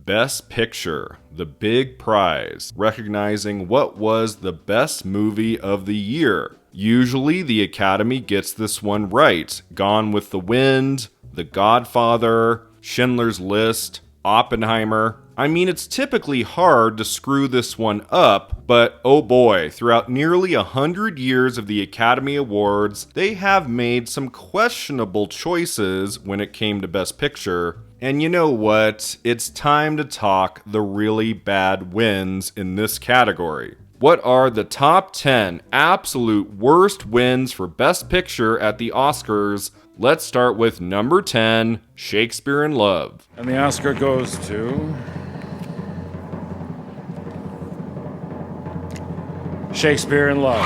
Best Picture, the big prize, recognizing what was the best movie of the year. Usually the Academy gets this one right. Gone with the Wind, The Godfather, Schindler's List, Oppenheimer. I mean, it's typically hard to screw this one up, but oh boy, throughout nearly 100 years of the Academy Awards, they have made some questionable choices when it came to Best Picture. And you know what? It's time to talk the really bad wins in this category. What are the top 10 absolute worst wins for Best Picture at the Oscars? Let's start with number 10, Shakespeare and Love. And the Oscar goes to Shakespeare and Love.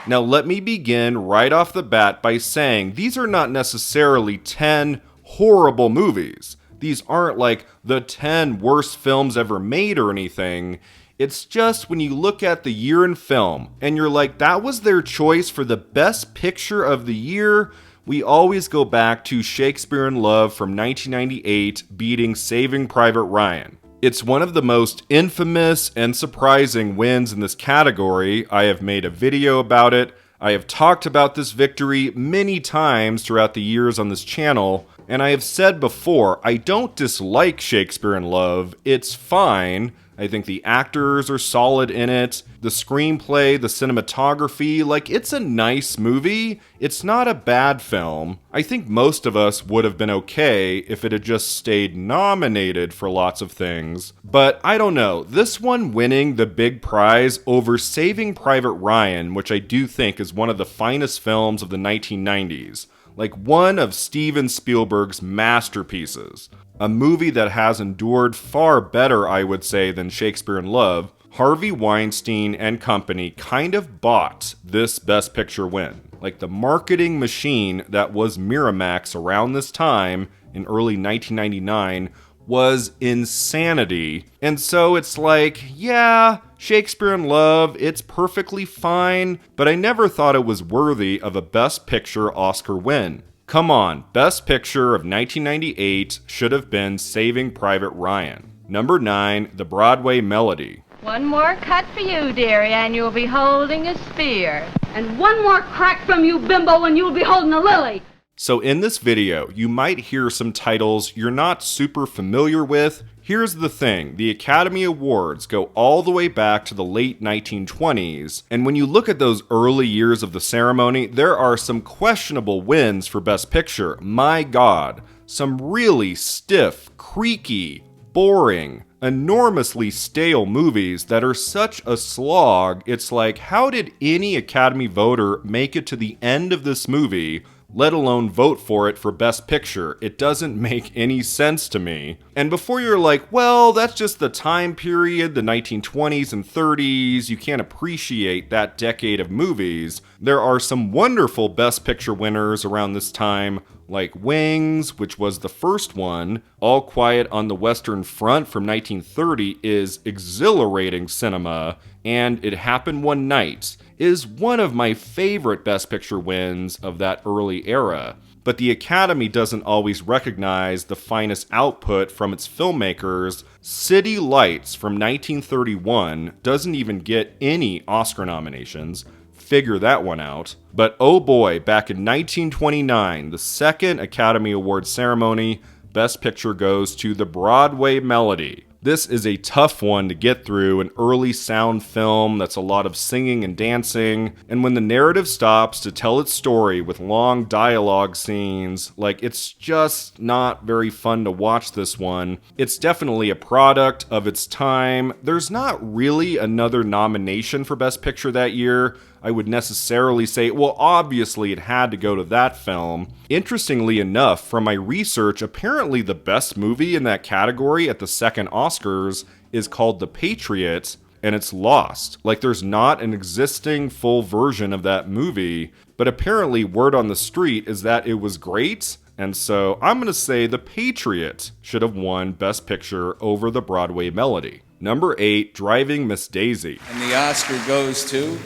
Now let me begin right off the bat by saying these are not necessarily 10 horrible movies. These aren't like the 10 worst films ever made or anything. It's just when you look at the year in film and you're like, that was their choice for the best picture of the year, we always go back to Shakespeare in Love from 1998 beating Saving Private Ryan. It's one of the most infamous and surprising wins in this category. I have made a video about it. I have talked about this victory many times throughout the years on this channel, and I have said before, I don't dislike Shakespeare in Love. It's fine. I think the actors are solid in it. The screenplay, the cinematography, like, it's a nice movie. It's not a bad film. I think most of us would have been okay if it had just stayed nominated for lots of things. But I don't know, this one winning the big prize over Saving Private Ryan, which I do think is one of the finest films of the 1990s. Like one of Steven Spielberg's masterpieces. A movie that has endured far better, I would say, than Shakespeare in Love. Harvey Weinstein and company kind of bought this Best Picture win. Like the marketing machine that was Miramax around this time in early 1999 was insanity. And so it's like, yeah, Shakespeare in Love, it's perfectly fine, but I never thought it was worthy of a Best Picture Oscar win. Come on, Best Picture of 1998 should have been Saving Private Ryan. Number 9, The Broadway Melody. One more cut for you, dearie, and you'll be holding a spear. And one more crack from you, bimbo, and you'll be holding a lily. So in this video, you might hear some titles you're not super familiar with. Here's the thing, the Academy Awards go all the way back to the late 1920s, and when you look at those early years of the ceremony, there are some questionable wins for Best Picture. My God, some really stiff, creaky, boring, enormously stale movies that are such a slog, it's like, how did any Academy voter make it to the end of this movie, let alone vote for it for Best Picture? It doesn't make any sense to me. And before you're like, well, that's just the time period, the 1920s and 30s, you can't appreciate that decade of movies, there are some wonderful Best Picture winners around this time, like Wings, which was the first one. All Quiet on the Western Front from 1930 is exhilarating cinema, and It Happened One Night is one of my favorite Best Picture wins of that early era. But the Academy doesn't always recognize the finest output from its filmmakers. City Lights from 1931 doesn't even get any Oscar nominations. Figure that one out. But oh boy, back in 1929, the second Academy Awards ceremony, Best Picture goes to The Broadway Melody. This is a tough one to get through, an early sound film that's a lot of singing and dancing, and when the narrative stops to tell its story with long dialogue scenes, like, it's just not very fun to watch this one. It's definitely a product of its time. There's not really another nomination for Best Picture that year. I would necessarily say, well, obviously it had to go to that film. Interestingly enough, from my research, apparently the best movie in that category at the second Oscars is called The Patriot, and it's lost. Like, there's not an existing full version of that movie, but apparently word on the street is that it was great, and so I'm gonna say The Patriot should have won Best Picture over The Broadway Melody. Number 8, Driving Miss Daisy. And the Oscar goes to...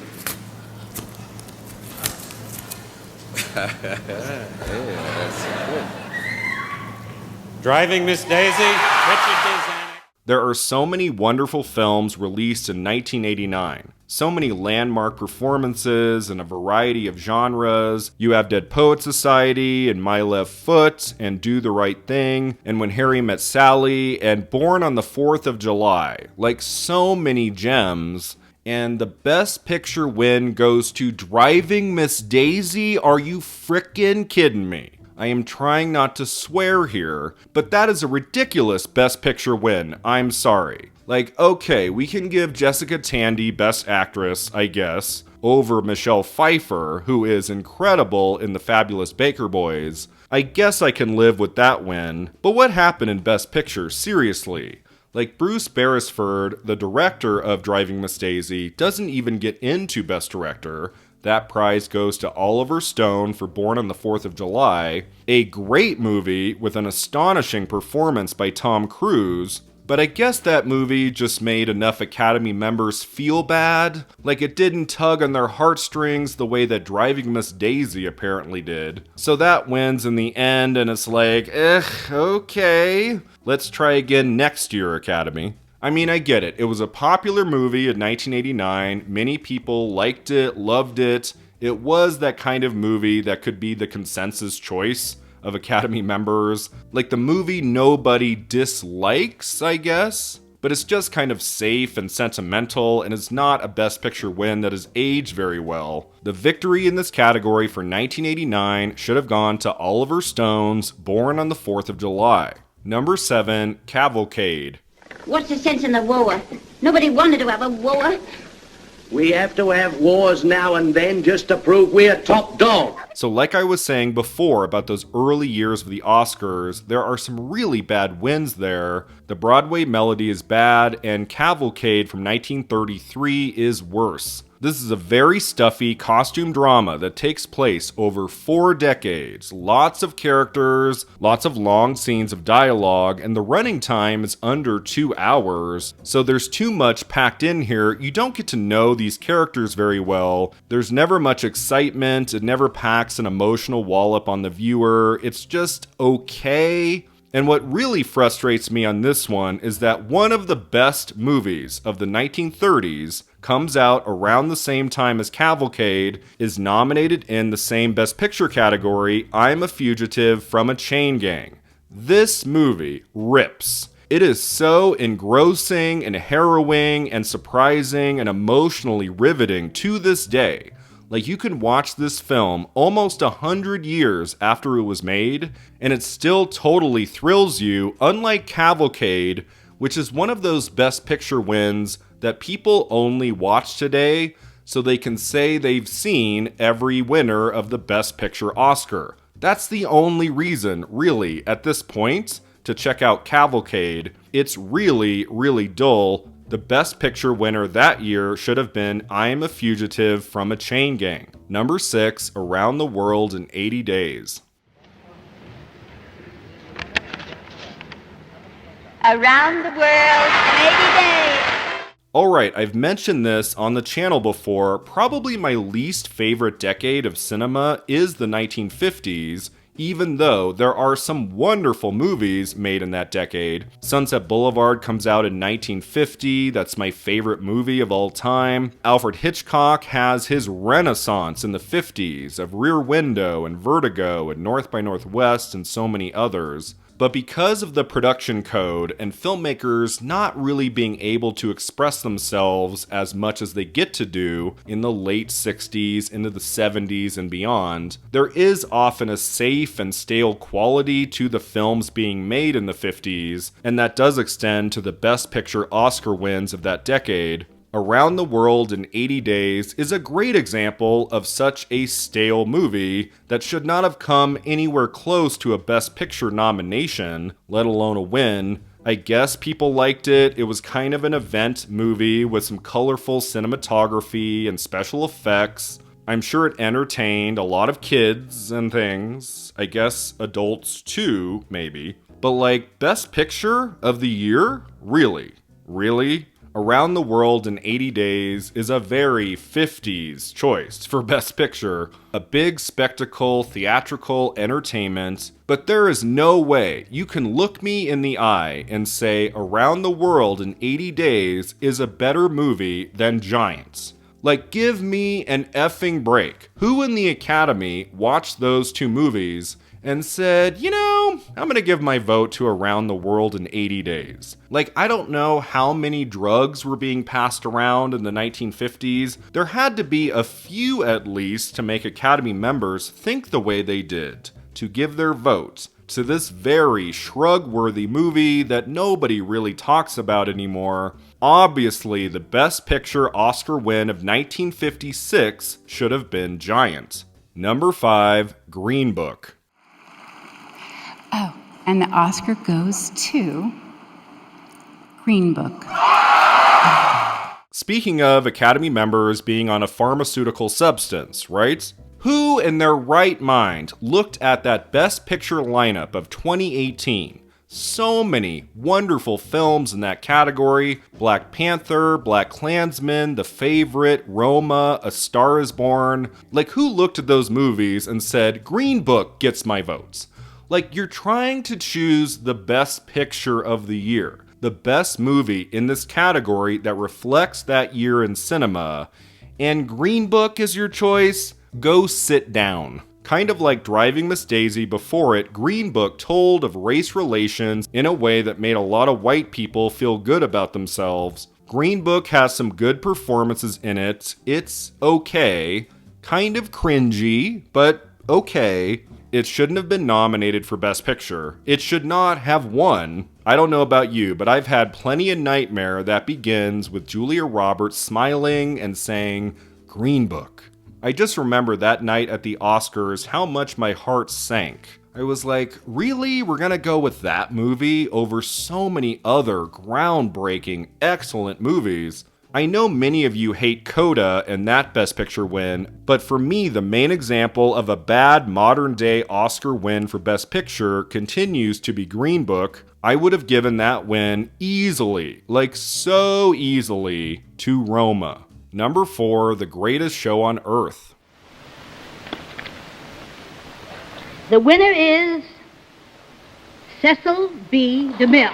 Driving Miss Daisy, Richard Design. There are so many wonderful films released in 1989. So many landmark performances in a variety of genres. You have Dead Poets Society, and My Left Foot, and Do the Right Thing, and When Harry Met Sally, and Born on the 4th of July. Like, so many gems. And the Best Picture win goes to Driving Miss Daisy. Are you frickin' kidding me? I am trying not to swear here, but that is a ridiculous Best Picture win. I'm sorry. Like, okay, we can give Jessica Tandy Best Actress, I guess, over Michelle Pfeiffer, who is incredible in The Fabulous Baker Boys. I guess I can live with that win, but what happened in Best Picture? Seriously. Like, Bruce Beresford, the director of Driving Miss Daisy, doesn't even get into Best Director. That prize goes to Oliver Stone for Born on the 4th of July, a great movie with an astonishing performance by Tom Cruise, but I guess that movie just made enough Academy members feel bad, like it didn't tug on their heartstrings the way that Driving Miss Daisy apparently did. So that wins in the end, and it's like, okay, let's try again next year, Academy. I mean, I get it. It was a popular movie in 1989. Many people liked it, loved it. It was that kind of movie that could be the consensus choice of Academy members. Like the movie nobody dislikes, I guess. But it's just kind of safe and sentimental, and it's not a Best Picture win that has aged very well. The victory in this category for 1989 should have gone to Oliver Stone's Born on the 4th of July. Number 7, Cavalcade. What's the sense in the war? Nobody wanted to have a war. We have to have wars now and then just to prove we're top dog. So like I was saying before about those early years of the Oscars, there are some really bad wins there. The Broadway Melody is bad, and Cavalcade from 1933 is worse. This is a very stuffy costume drama that takes place over 4 decades. Lots of characters, lots of long scenes of dialogue, and the running time is under 2 hours. So there's too much packed in here. You don't get to know these characters very well. There's never much excitement. It never packs an emotional wallop on the viewer. It's just okay. And what really frustrates me on this one is that one of the best movies of the 1930s comes out around the same time as Cavalcade, is nominated in the same Best Picture category, I'm a Fugitive from a Chain Gang. This movie rips. It is so engrossing and harrowing and surprising and emotionally riveting to this day. Like, you can watch this film almost 100 years after it was made, and it still totally thrills you, unlike Cavalcade, which is one of those Best Picture wins that people only watch today so they can say they've seen every winner of the Best Picture Oscar. That's the only reason, really, at this point, to check out Cavalcade. It's really, really dull. The Best Picture winner that year should have been I Am a Fugitive from a Chain Gang. Number 6, Around the World in 80 Days. Around the world in 80 days. Alright, I've mentioned this on the channel before. Probably my least favorite decade of cinema is the 1950s, even though there are some wonderful movies made in that decade. Sunset Boulevard comes out in 1950, that's my favorite movie of all time. Alfred Hitchcock has his renaissance in the 50s of Rear Window and Vertigo and North by Northwest and so many others. But because of the production code and filmmakers not really being able to express themselves as much as they get to do in the late 60s into the 70s and beyond, there is often a safe and stale quality to the films being made in the 50s, and that does extend to the Best Picture Oscar wins of that decade. Around the World in 80 Days is a great example of such a stale movie that should not have come anywhere close to a Best Picture nomination, let alone a win. I guess people liked it. It was kind of an event movie with some colorful cinematography and special effects. I'm sure it entertained a lot of kids and things. I guess adults too, maybe. But like, Best Picture of the year? Really? Really? Around the World in 80 Days is a very 50s choice for Best Picture, a big spectacle, theatrical entertainment, but there is no way you can look me in the eye and say Around the World in 80 Days is a better movie than Giants. Like, give me an effing break. Who in the Academy watched those two movies and said, you know, I'm gonna give my vote to Around the World in 80 Days. Like, I don't know how many drugs were being passed around in the 1950s. There had to be a few at least to make Academy members think the way they did, to give their vote to this very shrug-worthy movie that nobody really talks about anymore. Obviously, the Best Picture Oscar win of 1956 should have been Giant. Number 5, Green Book. Oh, and the Oscar goes to Green Book. Speaking of Academy members being on a pharmaceutical substance, right? Who in their right mind looked at that Best Picture lineup of 2018? So many wonderful films in that category. Black Panther, Black Klansman, The Favorite, Roma, A Star is Born. Like, who looked at those movies and said, Green Book gets my votes? Like, you're trying to choose the best picture of the year, the best movie in this category that reflects that year in cinema, and Green Book is your choice? Go sit down. Kind of like Driving Miss Daisy before it, Green Book told of race relations in a way that made a lot of white people feel good about themselves. Green Book has some good performances in it. It's okay. Kind of cringy, but okay. It shouldn't have been nominated for Best Picture. It should not have won. I don't know about you, but I've had plenty of nightmare that begins with Julia Roberts smiling and saying, Green Book. I just remember that night at the Oscars how much my heart sank. I was like, really? We're gonna go with that movie over so many other groundbreaking, excellent movies? I know many of you hate Coda and that Best Picture win, but for me, the main example of a bad modern-day Oscar win for Best Picture continues to be Green Book. I would have given that win easily, like so easily, to Roma. Number 4, The Greatest Show on Earth. The winner is Cecil B. DeMille.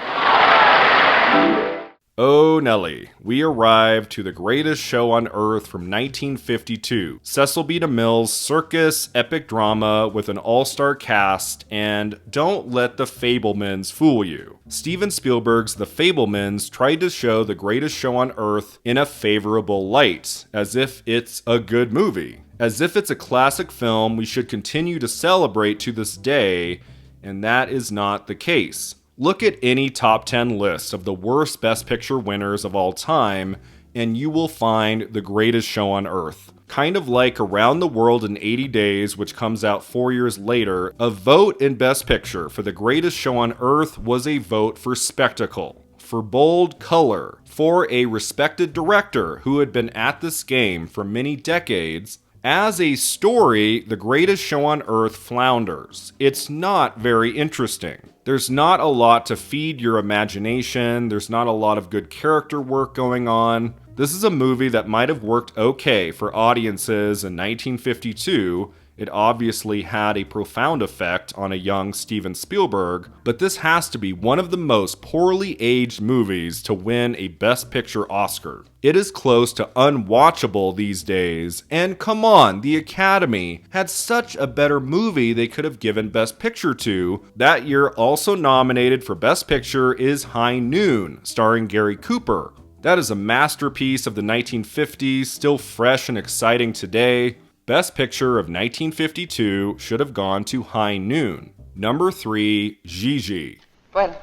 Oh Nelly, we arrived to The Greatest Show on Earth from 1952. Cecil B. DeMille's circus epic drama with an all-star cast, and don't let the Fabelmans fool you. Steven Spielberg's The Fabelmans tried to show The Greatest Show on Earth in a favorable light, as if it's a good movie. As if it's a classic film we should continue to celebrate to this day, and that is not the case. Look at any top 10 list of the worst Best Picture winners of all time, and you will find The Greatest Show on Earth. Kind of like Around the World in 80 Days, which comes out 4 years later, a vote in Best Picture for The Greatest Show on Earth was a vote for spectacle, for bold color, for a respected director who had been at this game for many decades. As a story, The Greatest Show on Earth flounders. It's not very interesting. There's not a lot to feed your imagination. There's not a lot of good character work going on. This is a movie that might have worked okay for audiences in 1952. It obviously had a profound effect on a young Steven Spielberg, but this has to be one of the most poorly aged movies to win a Best Picture Oscar. It is close to unwatchable these days, and come on, the Academy had such a better movie they could have given Best Picture to. That year also nominated for Best Picture is High Noon, starring Gary Cooper. That is a masterpiece of the 1950s, still fresh and exciting today. Best Picture of 1952 should have gone to High Noon. Number 3, Gigi. Well,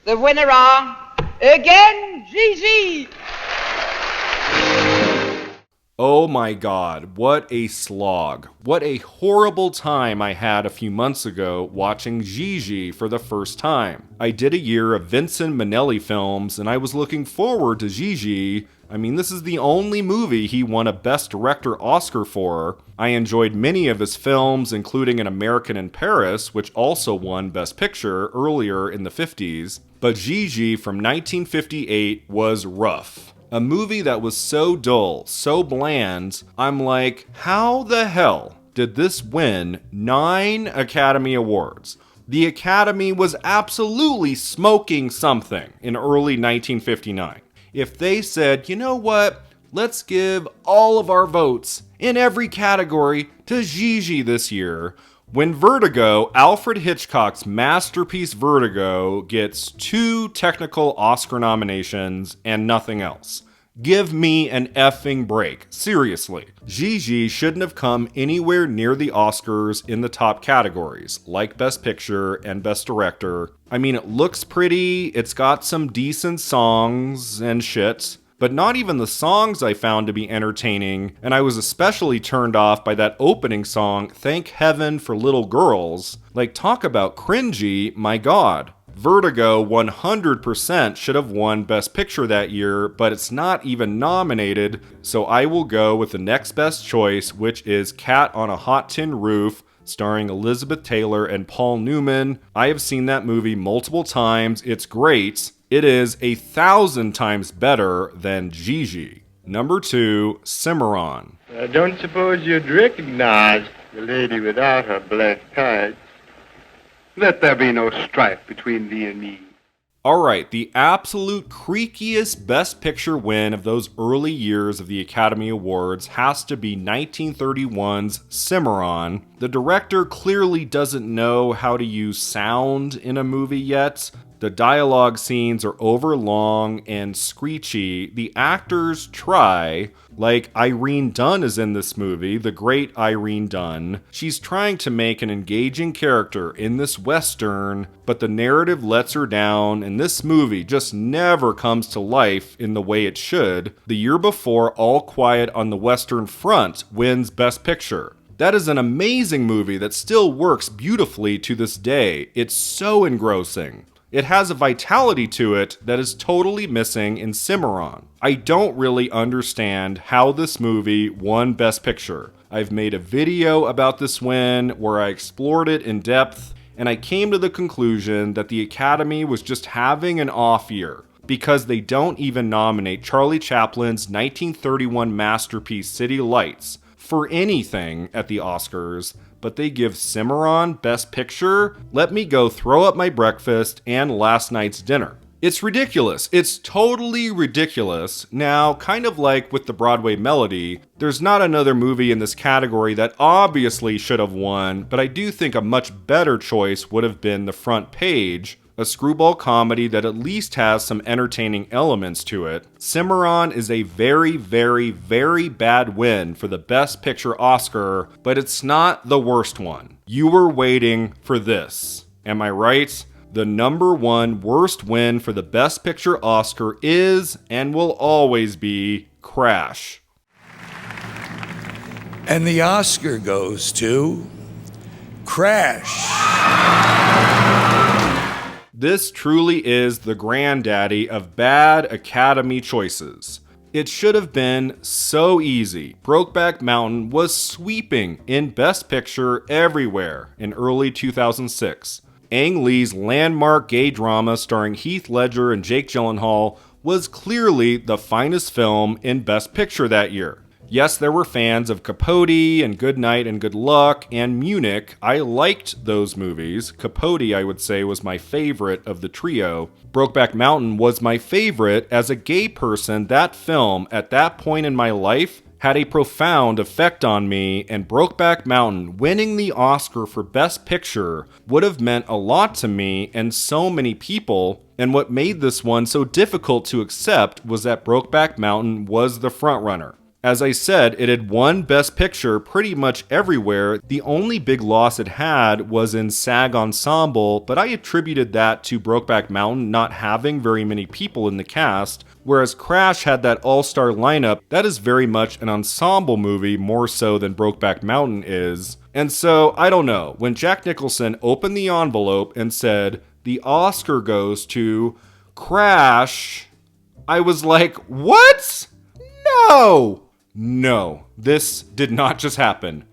the winner are, again, Gigi! Oh my god, what a slog. What a horrible time I had a few months ago watching Gigi for the first time. I did a year of Vincent Minnelli films and I was looking forward to Gigi, I mean, this is the only movie he won a Best Director Oscar for. I enjoyed many of his films, including An American in Paris, which also won Best Picture earlier in the 50s. But Gigi from 1958 was rough. A movie that was so dull, so bland, I'm like, how the hell did this win 9 Academy Awards? The Academy was absolutely smoking something in early 1959. If they said, you know what, let's give all of our votes in every category to Gigi this year, when Vertigo, Alfred Hitchcock's masterpiece Vertigo, gets 2 technical Oscar nominations and nothing else. Give me an effing break. Seriously. Gigi shouldn't have come anywhere near the Oscars in the top categories, like Best Picture and Best Director. I mean, it looks pretty, it's got some decent songs and shit, but not even the songs I found to be entertaining, and I was especially turned off by that opening song, Thank Heaven for Little Girls. Like, talk about cringy, my god. Vertigo 100% should have won Best Picture that year, but it's not even nominated, so I will go with the next best choice, which is Cat on a Hot Tin Roof, starring Elizabeth Taylor and Paul Newman. I have seen that movie multiple times. It's great. It is 1,000 times better than Gigi. Number 2, Cimarron. I don't suppose you'd recognize the lady without her black tights. Let there be no strife between thee and me. Alright, the absolute creakiest Best Picture win of those early years of the Academy Awards has to be 1931's Cimarron. The director clearly doesn't know how to use sound in a movie yet. The dialogue scenes are overlong and screechy. The actors try, like Irene Dunne is in this movie, the great Irene Dunne. She's trying to make an engaging character in this Western, but the narrative lets her down, and this movie just never comes to life in the way it should. The year before, All Quiet on the Western Front wins Best Picture. That is an amazing movie that still works beautifully to this day. It's so engrossing. It has a vitality to it that is totally missing in Cimarron. I don't really understand how this movie won Best Picture. I've made a video about this win where I explored it in depth, and I came to the conclusion that the Academy was just having an off year because they don't even nominate Charlie Chaplin's 1931 masterpiece City Lights for anything at the Oscars, but they give Cimarron Best Picture? Let me go throw up my breakfast and last night's dinner. It's ridiculous. It's totally ridiculous. Now, kind of like with the Broadway Melody, there's not another movie in this category that obviously should have won, but I do think a much better choice would have been The Front Page, a screwball comedy that at least has some entertaining elements to it. Cimarron is a very, very, very bad win for the Best Picture Oscar, but it's not the worst one. You were waiting for this. Am I right? The number 1 worst win for the Best Picture Oscar is, and will always be, Crash. And the Oscar goes to Crash. This truly is the granddaddy of bad Academy choices. It should have been so easy. Brokeback Mountain was sweeping in Best Picture everywhere in early 2006. Ang Lee's landmark gay drama starring Heath Ledger and Jake Gyllenhaal was clearly the finest film in Best Picture that year. Yes, there were fans of Capote and Good Night and Good Luck and Munich. I liked those movies. Capote, I would say, was my favorite of the trio. Brokeback Mountain was my favorite. As a gay person, that film, at that point in my life, had a profound effect on me, and Brokeback Mountain winning the Oscar for Best Picture would have meant a lot to me and so many people, and what made this one so difficult to accept was that Brokeback Mountain was the frontrunner. As I said, it had won Best Picture pretty much everywhere. The only big loss it had was in SAG Ensemble, but I attributed that to Brokeback Mountain not having very many people in the cast, whereas Crash had that all-star lineup that is very much an ensemble movie more so than Brokeback Mountain is. And so, I don't know, when Jack Nicholson opened the envelope and said, the Oscar goes to Crash, I was like, what? no! No, this did not just happen.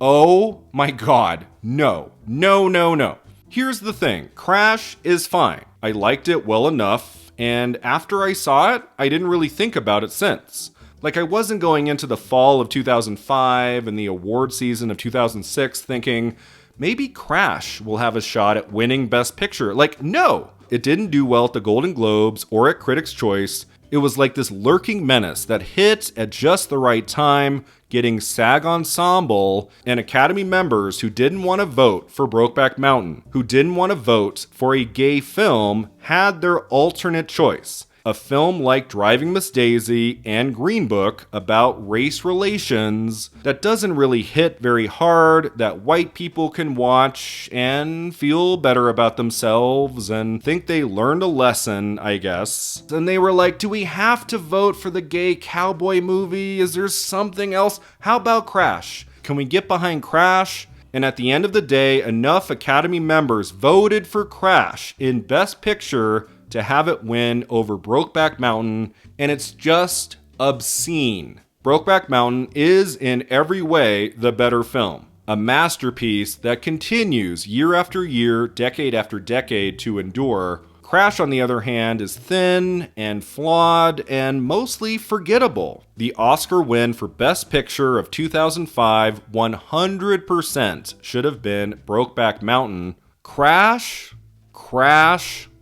Oh my god, no. No, no, no. Here's the thing, Crash is fine. I liked it well enough, and after I saw it, I didn't really think about it since. Like, I wasn't going into the fall of 2005 and the award season of 2006 thinking, maybe Crash will have a shot at winning Best Picture. Like, no! It didn't do well at the Golden Globes or at Critics' Choice. It was like this lurking menace that hit at just the right time, getting SAG Ensemble and Academy members who didn't want to vote for Brokeback Mountain, who didn't want to vote for a gay film, had their alternate choice. A film like Driving Miss Daisy and Green Book about race relations that doesn't really hit very hard, that white people can watch and feel better about themselves and think they learned a lesson, I guess. And they were like, do we have to vote for the gay cowboy movie? Is there something else? How about Crash? Can we get behind Crash? And at the end of the day, enough Academy members voted for Crash in Best Picture to have it win over Brokeback Mountain, and it's just obscene. Brokeback Mountain is in every way the better film. A masterpiece that continues year after year, decade after decade to endure. Crash, on the other hand, is thin and flawed and mostly forgettable. The Oscar win for Best Picture of 2005 100% should have been Brokeback Mountain. Crash,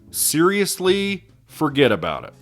seriously, forget about it.